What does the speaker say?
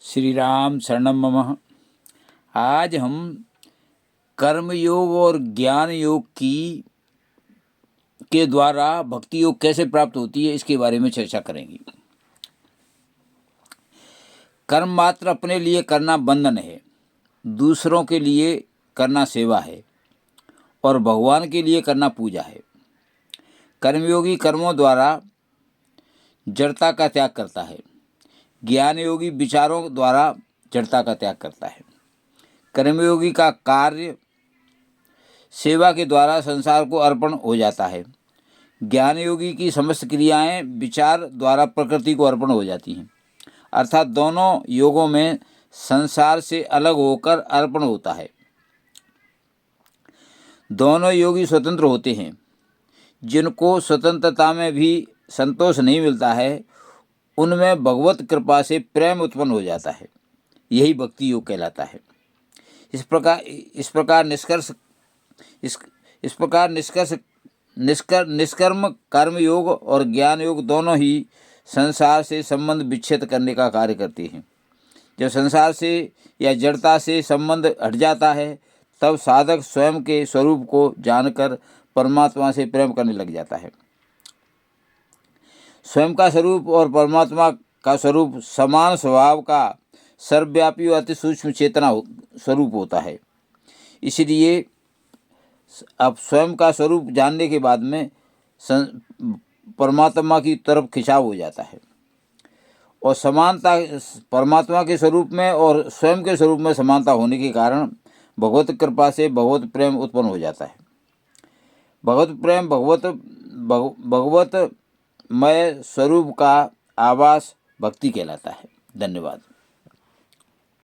श्री राम शरणम मम। आज हम कर्म योग और ज्ञान योग के द्वारा भक्ति योग कैसे प्राप्त होती है इसके बारे में चर्चा करेंगे। कर्म मात्र अपने लिए करना बंधन है, दूसरों के लिए करना सेवा है और भगवान के लिए करना पूजा है। कर्मयोगी कर्मों द्वारा जड़ता का त्याग करता है, ज्ञान योगी विचारों द्वारा जड़ता का त्याग करता है। कर्मयोगी का कार्य सेवा के द्वारा संसार को अर्पण हो जाता है। ज्ञान योगी की समस्त क्रियाएं विचार द्वारा प्रकृति को अर्पण हो जाती हैं। अर्थात दोनों योगों में संसार से अलग होकर अर्पण होता है। दोनों योगी स्वतंत्र होते हैं। जिनको स्वतंत्रता में भी संतोष नहीं मिलता है, उनमें भगवत कृपा से प्रेम उत्पन्न हो जाता है। यही भक्ति योग कहलाता है। इस प्रकार निष्कर्म कर्म योग और ज्ञान योग दोनों ही संसार से संबंध विच्छेद करने का कार्य करते हैं। जब संसार से या जड़ता से संबंध हट जाता है, तब साधक स्वयं के स्वरूप को जानकर परमात्मा से प्रेम करने लग जाता है। स्वयं का स्वरूप और परमात्मा का स्वरूप समान स्वभाव का सर्वव्यापी और अति सूक्ष्म चेतना स्वरूप होता है। इसलिए अब स्वयं का स्वरूप जानने के बाद में परमात्मा की तरफ खिंचाव हो जाता है और समानता परमात्मा के स्वरूप में और स्वयं के स्वरूप में समानता होने के कारण भगवत कृपा से भगवत प्रेम उत्पन्न हो जाता है। भगवत प्रेम भगवतमय स्वरूप का आवास भक्ति कहलाता है। धन्यवाद।